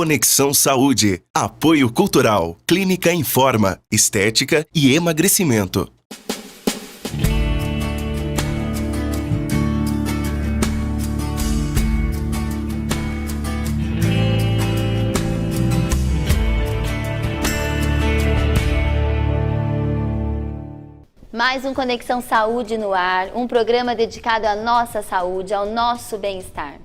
Conexão Saúde. Apoio Cultural. Clínica Informa. Estética e emagrecimento. Mais um Conexão Saúde no ar, um programa dedicado à nossa saúde, ao nosso bem-estar.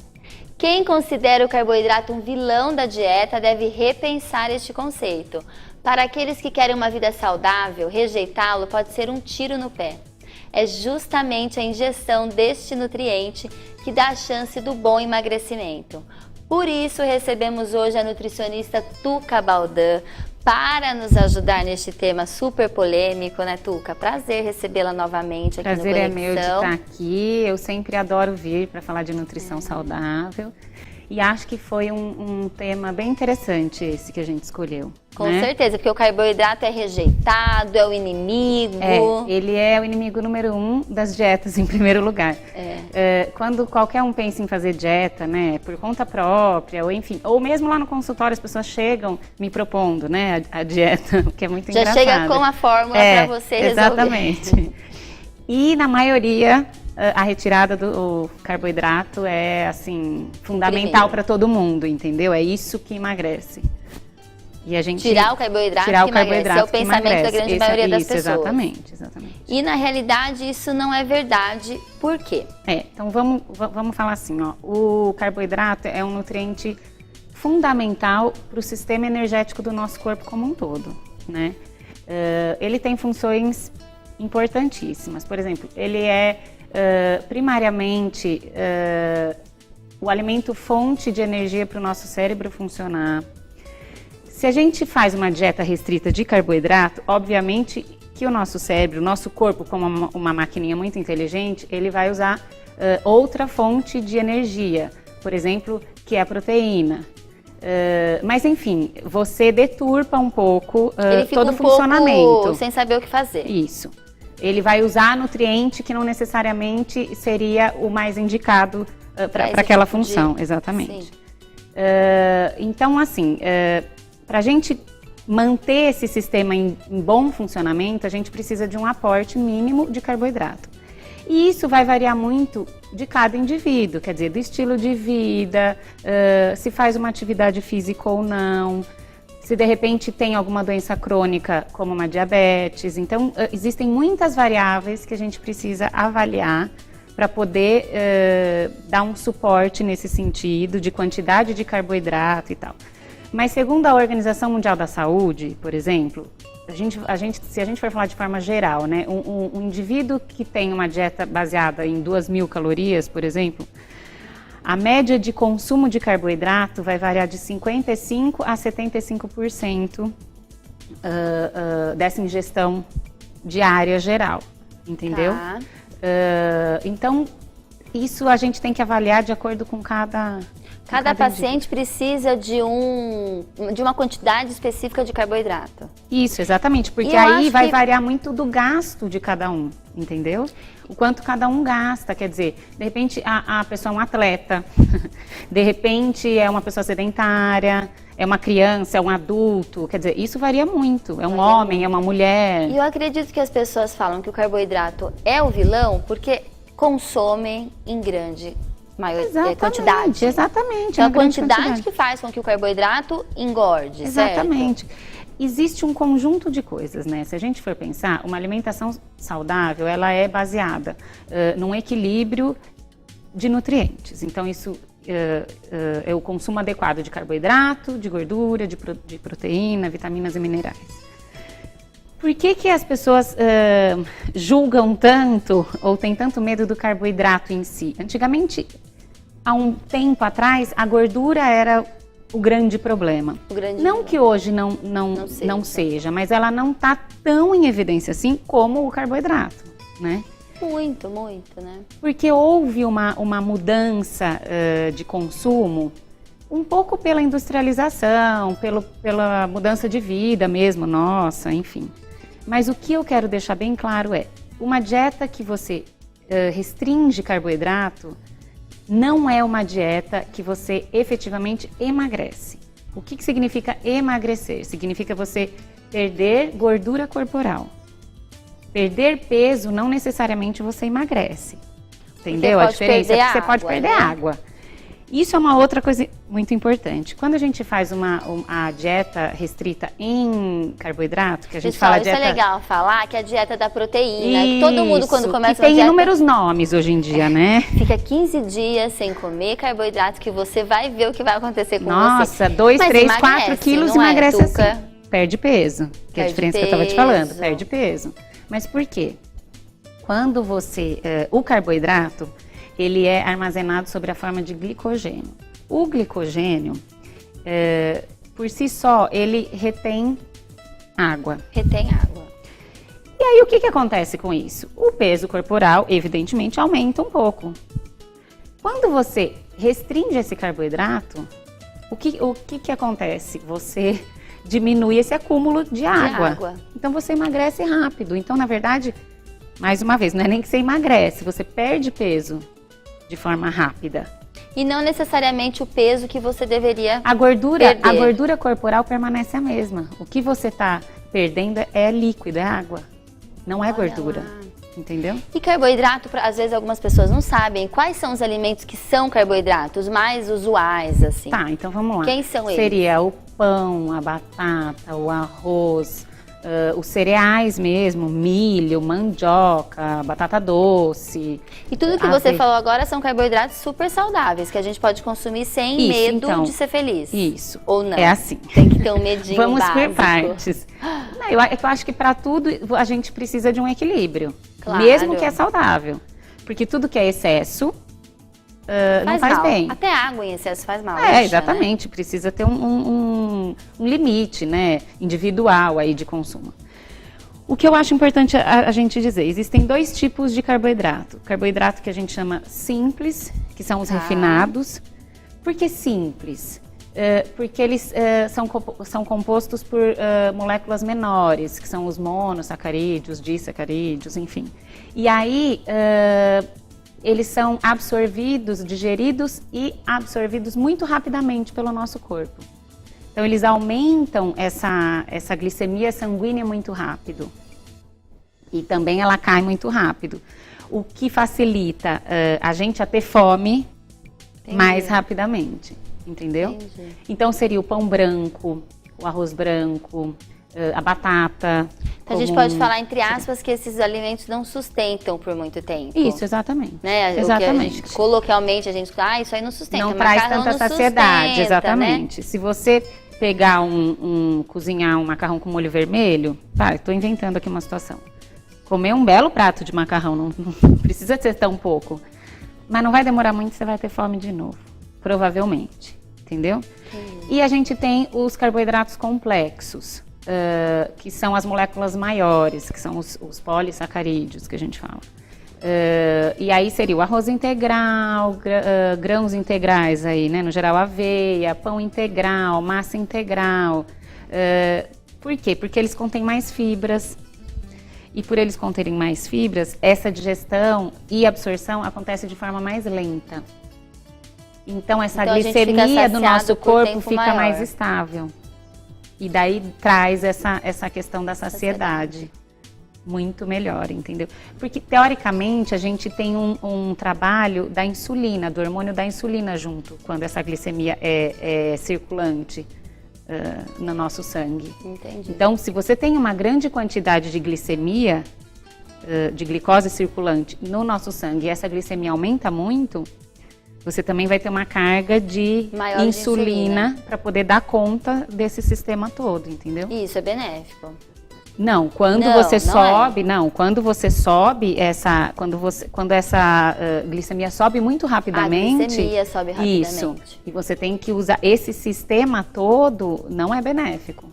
Quem considera o carboidrato um vilão da dieta deve repensar este conceito. Para aqueles que querem uma vida saudável, rejeitá-lo pode ser um tiro no pé. É justamente a ingestão deste nutriente que dá a chance do bom emagrecimento. Por isso, recebemos hoje a nutricionista Tuca Baldan para nos ajudar neste tema super polêmico, né, Tuca? Prazer recebê-la novamente aqui no Conexão. Prazer é meu de estar aqui. Eu sempre adoro vir para falar de nutrição saudável. E acho que foi um tema bem interessante esse que a gente escolheu. Com certeza, porque o carboidrato é rejeitado, é o inimigo. Ele é o inimigo número 1 das dietas, em primeiro lugar. Quando qualquer um pensa em fazer dieta, né, por conta própria, ou enfim, ou mesmo lá no consultório as pessoas chegam me propondo, né, a dieta, o que é muito engraçado. Já chega com a fórmula para você resolver. Exatamente. E na maioria, a retirada do carboidrato é, assim, fundamental para todo mundo, entendeu? É isso que emagrece. E a gente tirar o carboidrato que emagrece, é o pensamento da grande maioria das pessoas. Exatamente. E na realidade isso não é verdade, por quê? Então vamos falar assim, ó, o carboidrato é um nutriente fundamental para o sistema energético do nosso corpo como um todo, né? Ele tem funções importantíssimas, por exemplo, ele é primariamente o alimento fonte de energia para o nosso cérebro funcionar. Se a gente faz uma dieta restrita de carboidrato, obviamente que o nosso cérebro, o nosso corpo, como uma maquininha muito inteligente, ele vai usar outra fonte de energia, por exemplo, que é a proteína. Mas enfim, você deturpa um pouco todo o funcionamento. Pouco sem saber o que fazer. Isso. Ele vai usar nutriente que não necessariamente seria o mais indicado para aquela função. Exatamente. Então, assim, para a gente manter esse sistema em bom funcionamento, a gente precisa de um aporte mínimo de carboidrato. E isso vai variar muito de cada indivíduo, quer dizer, do estilo de vida, se faz uma atividade física ou não, se de repente tem alguma doença crônica, como uma diabetes. Então, existem muitas variáveis que a gente precisa avaliar para poder dar um suporte nesse sentido de quantidade de carboidrato e tal. Mas segundo a Organização Mundial da Saúde, por exemplo, se a gente for falar de forma geral, né, um indivíduo que tem uma dieta baseada em 2.000 calorias, por exemplo, a média de consumo de carboidrato vai variar de 55% a 75% dessa ingestão diária geral, entendeu? Tá. Então, isso a gente tem que avaliar de acordo com cada paciente precisa de uma quantidade específica de carboidrato. Isso, exatamente, porque aí vai variar muito do gasto de cada um, entendeu? O quanto cada um gasta, quer dizer, de repente a pessoa é um atleta, de repente é uma pessoa sedentária, é uma criança, é um adulto, quer dizer, isso varia muito, é um homem, é uma mulher. E eu acredito que as pessoas falam que o carboidrato é o vilão porque consomem em grande quantidade. Exatamente. Então, a quantidade que faz com que o carboidrato engorde, exatamente. Certo? Existe um conjunto de coisas, né? Se a gente for pensar, uma alimentação saudável, ela é baseada num equilíbrio de nutrientes. Então, isso é o consumo adequado de carboidrato, de gordura, de proteína, vitaminas e minerais. Por que as pessoas julgam tanto ou têm tanto medo do carboidrato em si? Antigamente, há um tempo atrás, a gordura era o grande problema. Não que hoje não seja, mas ela não está tão em evidência assim como o carboidrato, né? Muito, né? Porque houve uma mudança de consumo, um pouco pela industrialização, pela mudança de vida mesmo, nossa, enfim. Mas o que eu quero deixar bem claro é, uma dieta que você restringe carboidrato não é uma dieta que você efetivamente emagrece. O que significa emagrecer? Significa você perder gordura corporal. Perder peso não necessariamente você emagrece. Entendeu a diferença? Porque você pode perder água. Isso é uma outra coisa muito importante. Quando a gente faz a dieta restrita em carboidrato, que a gente Pessoal, fala isso dieta... é legal falar, que é a dieta da proteína. Que todo mundo quando começa a dieta... tem inúmeros nomes hoje em dia, né? Fica 15 dias sem comer carboidrato que você vai ver o que vai acontecer com você. Nossa, 2, 3, 4 quilos emagrece assim. Perde peso. Que é a diferença que eu estava te falando. Perde peso. Mas por quê? Quando você... o carboidrato... ele é armazenado sob a forma de glicogênio. O glicogênio, por si só, ele retém água. Retém água. E aí, o que acontece com isso? O peso corporal, evidentemente, aumenta um pouco. Quando você restringe esse carboidrato, o que acontece? Você diminui esse acúmulo de água. Então, você emagrece rápido. Então, na verdade, mais uma vez, não é nem que você emagrece, você perde peso de forma rápida. E não necessariamente o peso que você deveria a gordura corporal permanece a mesma. O que você está perdendo é líquido, é água. Não é gordura. Entendeu? E carboidrato, às vezes algumas pessoas não sabem quais são os alimentos que são carboidratos mais usuais, assim. Tá, então vamos lá. Quem são eles? Seria o pão, a batata, o arroz, os cereais mesmo, milho, mandioca, batata doce. E tudo que você falou agora são carboidratos super saudáveis, que a gente pode consumir sem medo de ser feliz. Isso. Ou não. É assim. Tem que ter um medinho Vamos básico. por partes. Eu acho que para tudo a gente precisa de um equilíbrio. Claro. Mesmo que é saudável. Porque tudo que é excesso não faz bem. Até água em excesso faz mal. Exatamente. Né? Precisa ter um limite, né, individual aí de consumo. O que eu acho importante a gente dizer, existem 2 tipos de carboidrato. Carboidrato que a gente chama simples, que são os refinados. Por que simples? Porque eles são compostos por moléculas menores, que são os monossacarídeos, disacarídeos, enfim. E aí, eles são absorvidos, digeridos e absorvidos muito rapidamente pelo nosso corpo. Então, eles aumentam essa glicemia sanguínea muito rápido. E também ela cai muito rápido. O que facilita a gente a ter fome mais rapidamente. Entendeu? Entendi. Então, seria o pão branco, o arroz branco, a batata. Então, a gente pode falar, entre aspas, que esses alimentos não sustentam por muito tempo. Isso, exatamente. Né? Exatamente. Coloquialmente, a gente fala, isso aí não sustenta. Não traz tanta saciedade, sustenta, exatamente. Né? Se você pegar cozinhar um macarrão com molho vermelho, estou inventando aqui uma situação. Comer um belo prato de macarrão, não precisa ser tão pouco. Mas não vai demorar muito, você vai ter fome de novo. Provavelmente, entendeu? E a gente tem os carboidratos complexos, que são as moléculas maiores, que são os polissacarídeos que a gente fala. E aí seria o arroz integral, grãos integrais aí, né? No geral, aveia, pão integral, massa integral. Por quê? Porque eles contêm mais fibras. E por eles conterem mais fibras, essa digestão e absorção acontece de forma mais lenta. Então, essa glicemia do nosso corpo fica mais estável. E daí traz essa questão da saciedade. Muito melhor, entendeu? Porque, teoricamente, a gente tem um trabalho da insulina, do hormônio da insulina junto, quando essa glicemia é circulante no nosso sangue. Entendi. Então, se você tem uma grande quantidade de glicemia, de glicose circulante no nosso sangue, e essa glicemia aumenta muito, você também vai ter uma carga de insulina para poder dar conta desse sistema todo, entendeu? Isso é benéfico. Não, quando você sobe quando essa glicemia sobe muito rapidamente. A glicemia sobe rapidamente. Isso. E você tem que usar esse sistema todo, não é benéfico.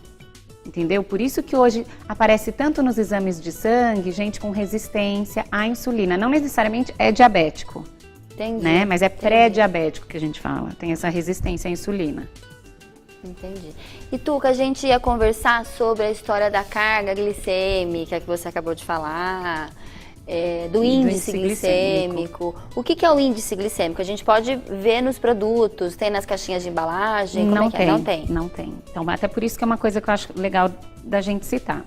Entendeu? Por isso que hoje aparece tanto nos exames de sangue, gente com resistência à insulina. Não necessariamente é diabético. Entendi. Né? Mas é pré-diabético que a gente fala. Tem essa resistência à insulina. Entendi. E Tuca, a gente ia conversar sobre a história da carga glicêmica que você acabou de falar. do índice glicêmico. O que é o índice glicêmico? A gente pode ver nos produtos, tem nas caixinhas de embalagem? Não tem. Não tem. Então, até por isso que é uma coisa que eu acho legal da gente citar.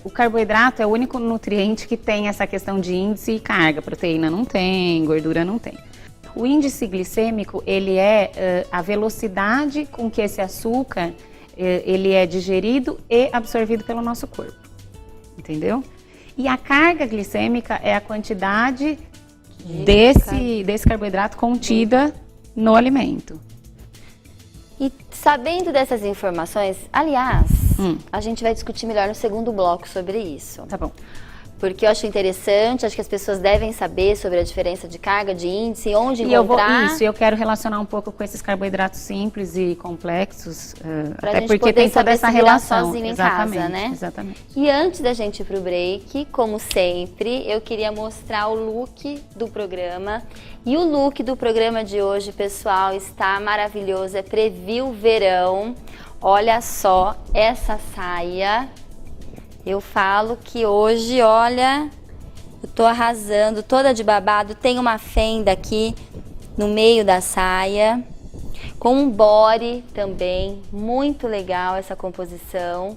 O carboidrato é o único nutriente que tem essa questão de índice e carga. Proteína não tem, gordura não tem. O índice glicêmico, ele é a velocidade com que esse açúcar ele é digerido e absorvido pelo nosso corpo. Entendeu? E a carga glicêmica é a quantidade desse carboidrato contida no alimento. E sabendo dessas informações, aliás, a gente vai discutir melhor no segundo bloco sobre isso. Tá bom. Porque eu acho interessante, acho que as pessoas devem saber sobre a diferença de carga, de índice, onde encontrar. Eu quero relacionar um pouco com esses carboidratos simples e complexos, pra até gente porque tem toda essa relação. Sozinho em casa, né? Exatamente. E antes da gente ir pro break, como sempre, eu queria mostrar o look do programa. E o look do programa de hoje, pessoal, está maravilhoso, é Preview Verão. Olha só essa saia. Eu falo que hoje, olha, eu tô arrasando, toda de babado, tem uma fenda aqui no meio da saia, com um body também, muito legal essa composição.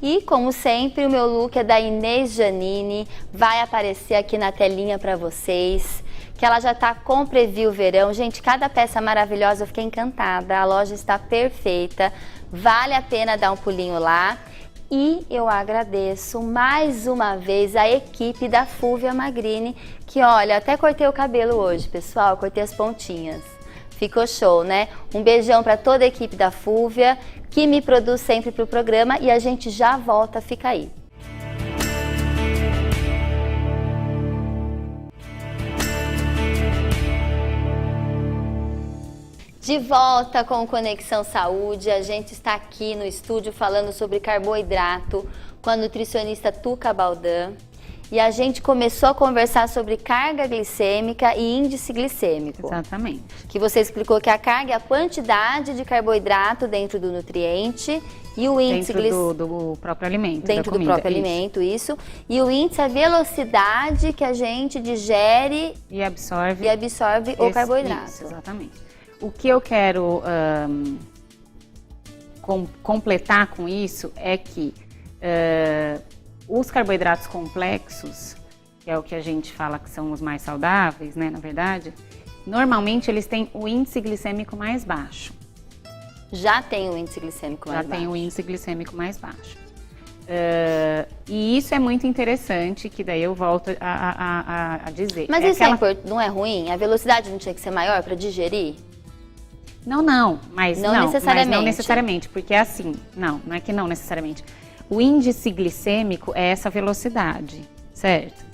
E, como sempre, o meu look é da Inês Giannini, vai aparecer aqui na telinha para vocês, que ela já tá com Preview Verão. Gente, cada peça maravilhosa, eu fiquei encantada, a loja está perfeita, vale a pena dar um pulinho lá. E eu agradeço mais uma vez a equipe da Fúvia Magrini, que olha, até cortei o cabelo hoje, pessoal, cortei as pontinhas. Ficou show, né? Um beijão para toda a equipe da Fúvia, que me produz sempre para o programa, e a gente já volta, fica aí. De volta com o Conexão Saúde, a gente está aqui no estúdio falando sobre carboidrato com a nutricionista Tuca Baldan. E a gente começou a conversar sobre carga glicêmica e índice glicêmico. Exatamente. Que você explicou que a carga é a quantidade de carboidrato dentro do nutriente e o índice dentro do próprio alimento. Dentro do próprio alimento, isso. E o índice é a velocidade que a gente digere e absorve o carboidrato. Isso, exatamente. O que eu quero completar com isso é que os carboidratos complexos, que é o que a gente fala que são os mais saudáveis, né, na verdade, normalmente eles têm o índice glicêmico mais baixo. Já tem o índice glicêmico mais baixo. Já tem o índice glicêmico mais baixo. E isso é muito interessante, que daí eu volto a dizer. Mas isso não é ruim? A velocidade não tinha que ser maior para digerir? Não necessariamente, porque é assim, não é que não necessariamente. O índice glicêmico é essa velocidade, certo?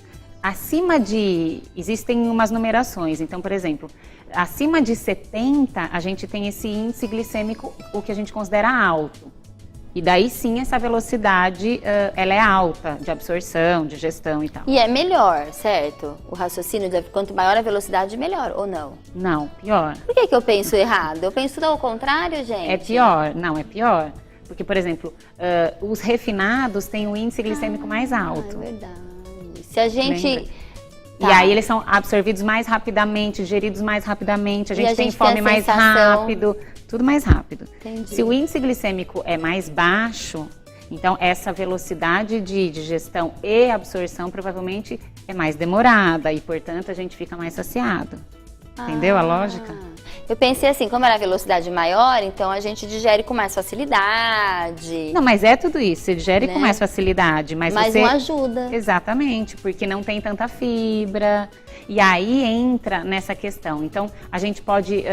Existem umas numerações, então, por exemplo, acima de 70, a gente tem esse índice glicêmico, o que a gente considera alto. E daí sim, essa velocidade, ela é alta, de absorção, digestão e tal. E é melhor, certo? O raciocínio, quanto maior a velocidade, melhor, ou não? Não, pior. Por que eu penso errado? Eu penso tudo ao contrário, gente? É pior, não, é pior. Porque, por exemplo, os refinados têm o índice glicêmico mais alto. É verdade. Se a gente... Tá. E aí eles são absorvidos mais rapidamente, digeridos mais rapidamente, a gente tem fome mais rápido, tudo mais rápido. Entendi. Se o índice glicêmico é mais baixo, então essa velocidade de digestão e absorção provavelmente é mais demorada e, portanto, a gente fica mais saciado. Entendeu a lógica? Eu pensei assim, como era a velocidade maior, então a gente digere com mais facilidade. Não, mas é tudo isso, você digere com mais facilidade, mas você... não ajuda. Exatamente, porque não tem tanta fibra, e aí entra nessa questão. Então, a gente pode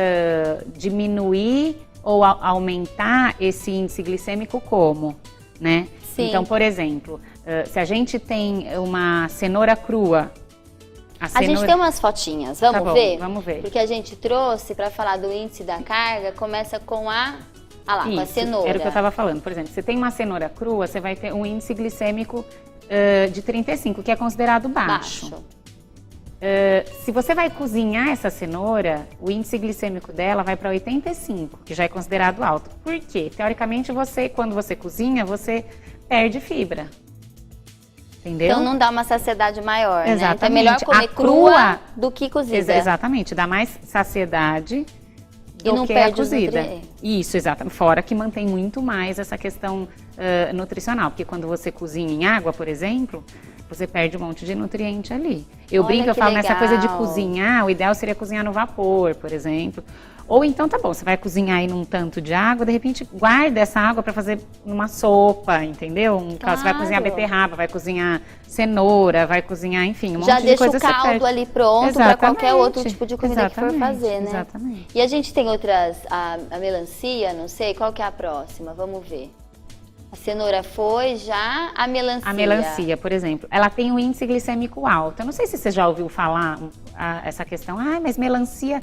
diminuir ou aumentar esse índice glicêmico como, né? Sim. Então, por exemplo, se a gente tem uma cenoura crua, A gente tem umas fotinhas, vamos ver? Vamos ver. Porque a gente trouxe para falar do índice da carga, começa com com a cenoura. Era o que eu estava falando. Por exemplo, você tem uma cenoura crua, você vai ter um índice glicêmico de 35, que é considerado baixo. Se você vai cozinhar essa cenoura, o índice glicêmico dela vai para 85, que já é considerado alto. Por quê? Teoricamente, quando você cozinha, você perde fibra. entendeu? Então não dá uma saciedade maior, exatamente. né? Então é melhor comer crua do que cozida. Exatamente, dá mais saciedade e não do que perde a cozida. os nutrientes. Isso, exatamente. Fora que mantém muito mais essa questão nutricional, porque quando você cozinha em água, por exemplo, você perde um monte de nutriente ali. Eu Olha brinco, eu falo, legal. nessa coisa de cozinhar, o ideal seria cozinhar no vapor, por exemplo. Ou então, tá bom, você vai cozinhar aí num tanto de água, de repente guarda essa água para fazer uma sopa, entendeu? Caso você vai cozinhar beterraba, vai cozinhar cenoura, vai cozinhar, enfim, um monte de coisa. Já deixa o caldo ali pronto para qualquer outro tipo de comida que for fazer, né? Exatamente. E a gente tem outras, a melancia, não sei, qual que é a próxima? Vamos ver. A cenoura foi, já a melancia. A melancia, por exemplo, ela tem um índice glicêmico alto. Eu não sei se você já ouviu falar essa questão, mas melancia...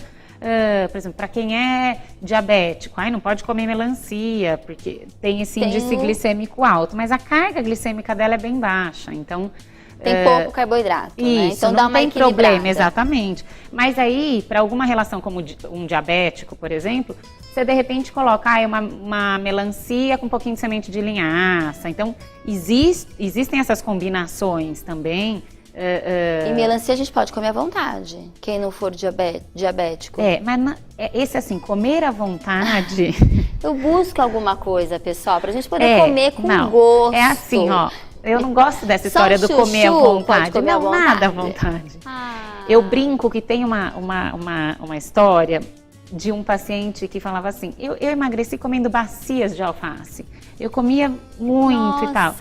por exemplo, para quem é diabético, não pode comer melancia, porque tem esse índice glicêmico alto, mas a carga glicêmica dela é bem baixa, então... Tem pouco carboidrato, isso, né? Então não dá uma tem equilibrada. problema, exatamente. Mas aí, para alguma relação como um diabético, por exemplo, você de repente coloca uma melancia com um pouquinho de semente de linhaça. Então, existem essas combinações também. E melancia a gente pode comer à vontade, quem não for diabético. Mas esse assim, comer à vontade... Eu busco alguma coisa, pessoal, pra gente poder comer com gosto. É assim, ó, eu não gosto dessa história do comer à vontade. Comer não, nada à vontade. Eu brinco que tem uma história de um paciente que falava assim, eu emagreci comendo bacias de alface. Eu comia muito e tal.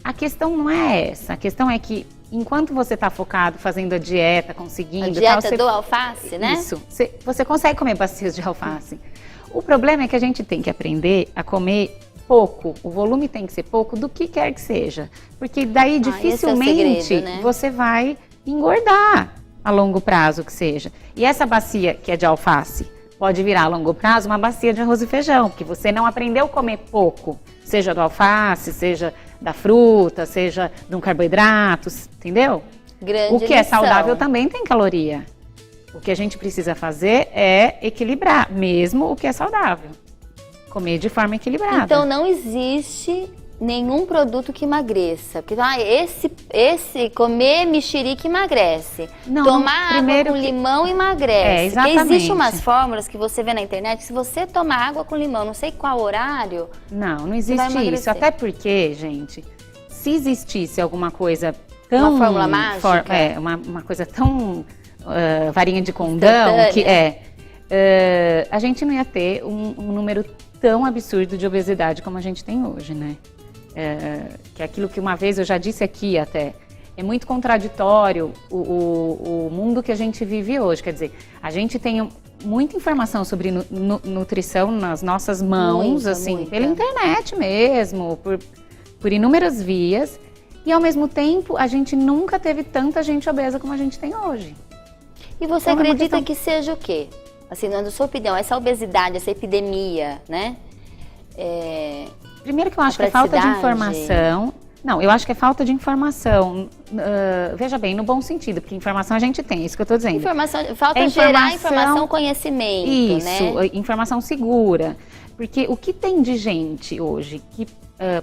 A questão não é essa, a questão é que enquanto você está focado fazendo a dieta, conseguindo... A dieta do alface, né? Isso, você consegue comer bacias de alface. O problema é que a gente tem que aprender a comer pouco, o volume tem que ser pouco do que quer que seja. Porque daí dificilmente esse é o segredo, né? você vai engordar a longo prazo que seja. E essa bacia que é de alface pode virar a longo prazo uma bacia de arroz e feijão, porque você não aprendeu a comer pouco, seja do alface, seja da fruta, seja de um carboidrato, entendeu? Grande o que é lição. saudável também tem caloria. O que a gente precisa fazer é equilibrar, mesmo o que é saudável. Comer de forma equilibrada. Então não existe nenhum produto que emagreça. Porque esse comer mexerica emagrece. Não, tomar água com limão emagrece. exatamente. Porque existem umas fórmulas que você vê na internet, se você tomar água com limão, não sei qual horário... Não existe isso. Até porque, gente, se existisse alguma coisa tão... Uma fórmula mágica? Uma coisa tão varinha de condão, que a gente não ia ter um número tão absurdo de obesidade como a gente tem hoje, né? Que é aquilo que uma vez eu já disse aqui até, é muito contraditório o mundo que a gente vive hoje. Quer dizer, a gente tem muita informação sobre nutrição nas nossas mãos, muita. Pela internet mesmo, por inúmeras vias, e ao mesmo tempo a gente nunca teve tanta gente obesa como a gente tem hoje. E você acredita que seja o quê? Assim, na sua opinião, essa obesidade, essa epidemia, né? Primeiro que eu acho que é falta de informação. Não, eu acho que é falta de informação. Veja bem, no bom sentido, porque informação a gente tem, isso que eu estou dizendo. Falta gerar informação, conhecimento, isso, né? Informação segura. Porque o que tem de gente hoje que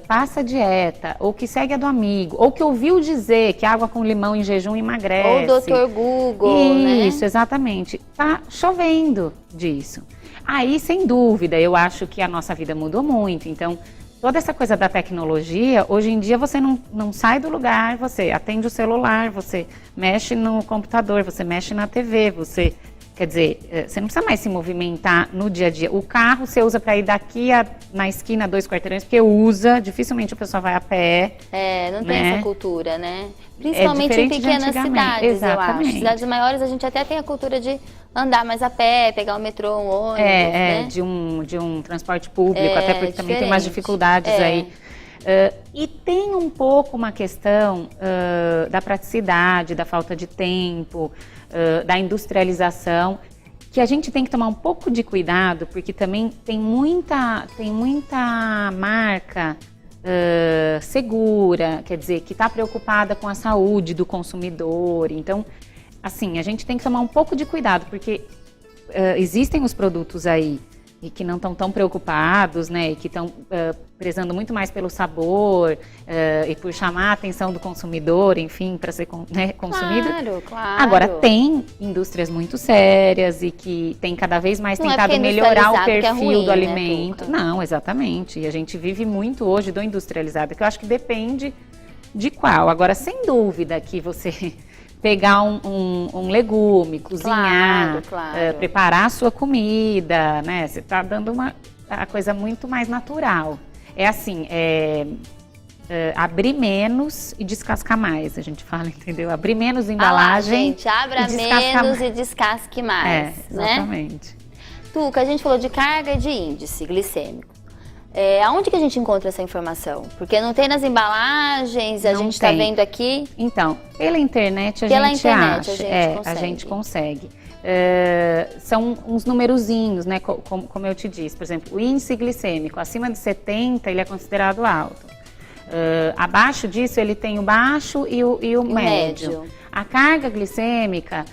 passa dieta, ou que segue a do amigo, ou que ouviu dizer que água com limão em jejum emagrece. Ou o Dr. Google, né? Isso, exatamente. Tá chovendo disso. Aí, sem dúvida, eu acho que a nossa vida mudou muito. Então, toda essa coisa da tecnologia, hoje em dia você não sai do lugar, você atende o celular, você mexe no computador, você mexe na TV, você... Quer dizer, você não precisa mais se movimentar no dia a dia. O carro você usa para ir daqui na esquina 2 quarteirões, porque dificilmente a pessoa vai a pé. Não tem essa cultura, né? Principalmente em pequenas cidades, exatamente. Eu acho. Cidades maiores a gente até tem a cultura de andar mais a pé, pegar o metrô, um ônibus, né? de um transporte público, até porque também tem umas dificuldades aí. E tem um pouco uma questão da praticidade, da falta de tempo, da industrialização, que a gente tem que tomar um pouco de cuidado, porque também tem muita marca segura, quer dizer, que está preocupada com a saúde do consumidor. Então, assim, a gente tem que tomar um pouco de cuidado, porque existem os produtos aí e que não estão tão preocupados, né, e que estão prezando muito mais pelo sabor e por chamar a atenção do consumidor, enfim, para ser consumido. Claro. Agora, tem indústrias muito sérias e que tem cada vez mais tentado melhorar o perfil do alimento. Né, não, exatamente. E a gente vive muito hoje do industrializado, que eu acho que depende de qual. Agora, sem dúvida que você pegar um legume, cozinhar, preparar a sua comida, né? Você está dando a coisa muito mais natural. É assim, abrir menos e descascar mais, a gente fala, entendeu? Abrir menos embalagem. Gente, abra menos e descasque mais, né? Exatamente. Tuca, a gente falou de carga e de índice glicêmico. Aonde que a gente encontra essa informação? Porque não tem nas embalagens, a gente está vendo aqui. Então, pela internet a gente consegue. São uns numerozinhos, né? Como eu te disse, por exemplo, o índice glicêmico acima de 70 ele é considerado alto. Abaixo disso ele tem o baixo e o médio. A carga glicêmica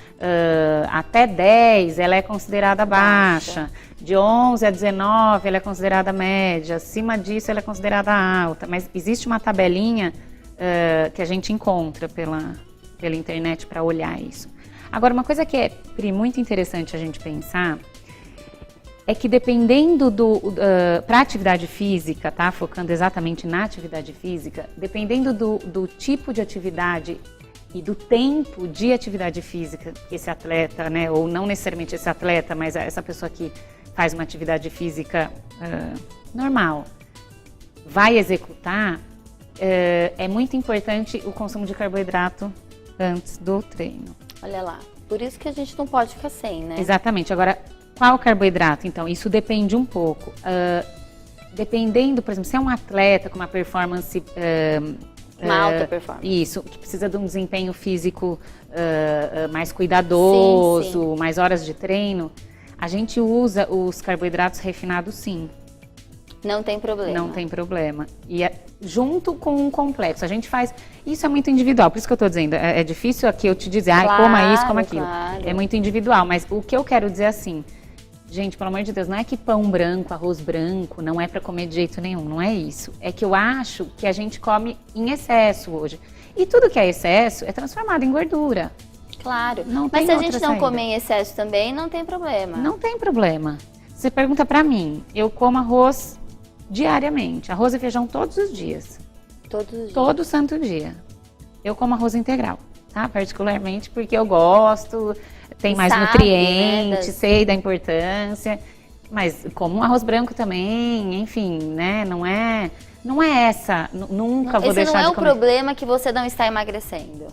até 10 ela é considerada baixa. De 11 a 19 ela é considerada média, acima disso ela é considerada alta, mas existe uma tabelinha que a gente encontra pela internet para olhar isso. Agora, uma coisa que é muito interessante a gente pensar é que dependendo para atividade física, tá? Focando exatamente na atividade física, dependendo do tipo de atividade e do tempo de atividade física que esse atleta, né, ou não necessariamente esse atleta, mas essa pessoa que faz uma atividade física normal, vai executar, é muito importante o consumo de carboidrato antes do treino. Olha lá, por isso que a gente não pode ficar sem, né? Exatamente. Agora, qual carboidrato? Então, isso depende um pouco. Dependendo, por exemplo, se é um atleta com uma performance... uma alta performance. Isso, que precisa de um desempenho físico mais cuidadoso, mais horas de treino, a gente usa os carboidratos refinados, sim. Não tem problema. Não tem problema. E junto com um complexo. A gente faz... Isso é muito individual, por isso que eu estou dizendo. É difícil aqui eu te dizer, coma isso, coma aquilo. Claro. É muito individual, mas o que eu quero dizer assim... Gente, pelo amor de Deus, não é que pão branco, arroz branco, não é para comer de jeito nenhum, não é isso. É que eu acho que a gente come em excesso hoje. E tudo que é excesso é transformado em gordura. Claro, mas se a gente não comer em excesso também, não tem problema. Não tem problema. Você pergunta pra mim, eu como arroz diariamente, arroz e feijão todos os dias. Todos os dias? Todo santo dia. Eu como arroz integral, tá? Particularmente porque eu gosto, tem mais nutrientes, sei da importância. Mas como um arroz branco também, enfim, né? Não é essa, nunca vou deixar de comer. Esse não é o problema que você não está emagrecendo.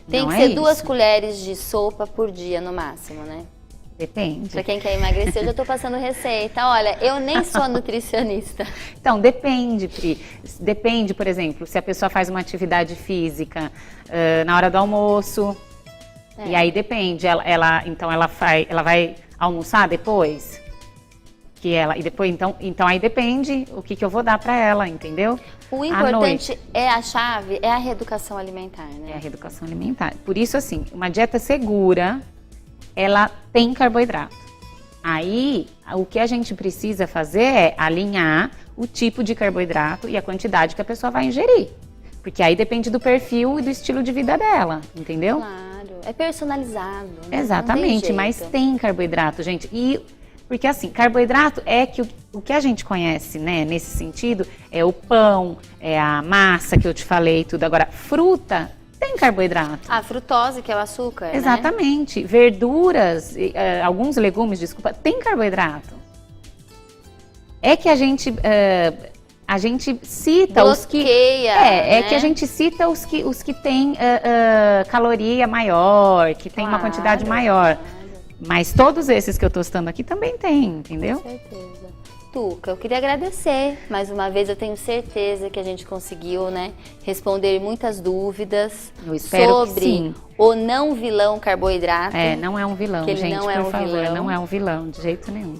Tem que ser 2 colheres de sopa por dia no máximo, né? Depende. Pra quem quer emagrecer, eu já tô passando receita. Olha, eu nem sou nutricionista. Então, depende, Pri. Depende, por exemplo, se a pessoa faz uma atividade física na hora do almoço. E aí depende. Então ela vai almoçar depois? E depois, então aí depende o que eu vou dar para ela, entendeu? O importante a chave é a reeducação alimentar, né? É a reeducação alimentar. Por isso, assim, uma dieta segura, ela tem carboidrato. Aí, o que a gente precisa fazer é alinhar o tipo de carboidrato e a quantidade que a pessoa vai ingerir. Porque aí depende do perfil e do estilo de vida dela, entendeu? Claro, é personalizado, né? Exatamente, mas tem carboidrato, gente. Porque assim, carboidrato é que o que a gente conhece, né, nesse sentido, é o pão, é a massa que eu te falei, tudo. Agora, fruta tem carboidrato. A frutose, que é o açúcar, exatamente. Né? Verduras, alguns legumes, desculpa, tem carboidrato. É que a gente cita bloqueia, os que... né? que a gente cita os que têm caloria maior, que tem uma quantidade maior. Mas todos esses que eu estou citando aqui também tem, entendeu? Com certeza. Tuca, eu queria agradecer. Mais uma vez, eu tenho certeza que a gente conseguiu, né, responder muitas dúvidas sobre o não vilão carboidrato. Não é um vilão, que ele gente, não é por favor, vilão. não é um vilão, de jeito nenhum.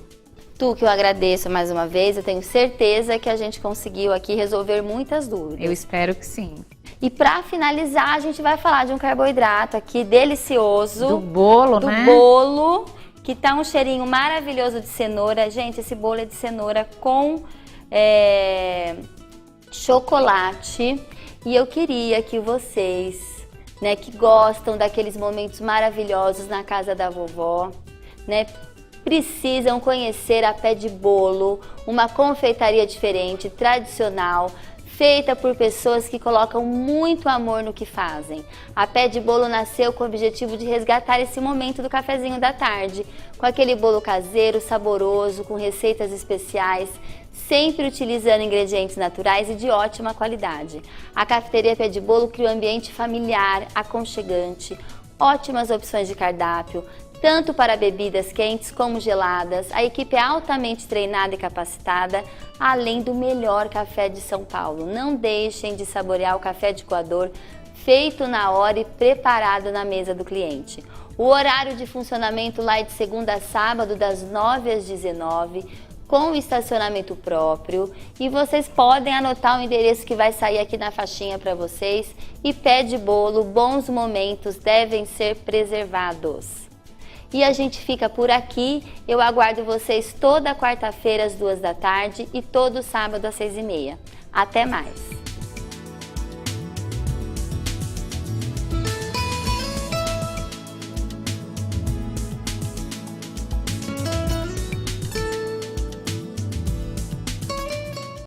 Tuca, eu agradeço mais uma vez. Eu tenho certeza que a gente conseguiu aqui resolver muitas dúvidas. Eu espero que sim. E para finalizar, a gente vai falar de um carboidrato aqui delicioso. Do bolo, né? Do bolo, que tá um cheirinho maravilhoso de cenoura. Gente, esse bolo é de cenoura com chocolate. E eu queria que vocês, né, que gostam daqueles momentos maravilhosos na casa da vovó, né, precisam conhecer a Pé de Bolo, uma confeitaria diferente, tradicional, feita por pessoas que colocam muito amor no que fazem. A Pé de Bolo nasceu com o objetivo de resgatar esse momento do cafezinho da tarde, com aquele bolo caseiro, saboroso, com receitas especiais, sempre utilizando ingredientes naturais e de ótima qualidade. A cafeteria Pé de Bolo cria um ambiente familiar, aconchegante, ótimas opções de cardápio, tanto para bebidas quentes como geladas. A equipe é altamente treinada e capacitada, além do melhor café de São Paulo. Não deixem de saborear o café de coador, feito na hora e preparado na mesa do cliente. O horário de funcionamento lá é de segunda a sábado, das 9 às 19, com estacionamento próprio. E vocês podem anotar o endereço que vai sair aqui na faixinha para vocês. E Pé de Bolo, bons momentos devem ser preservados. E a gente fica por aqui. Eu aguardo vocês toda quarta-feira às 2 da tarde e todo sábado às 6h30. Até mais!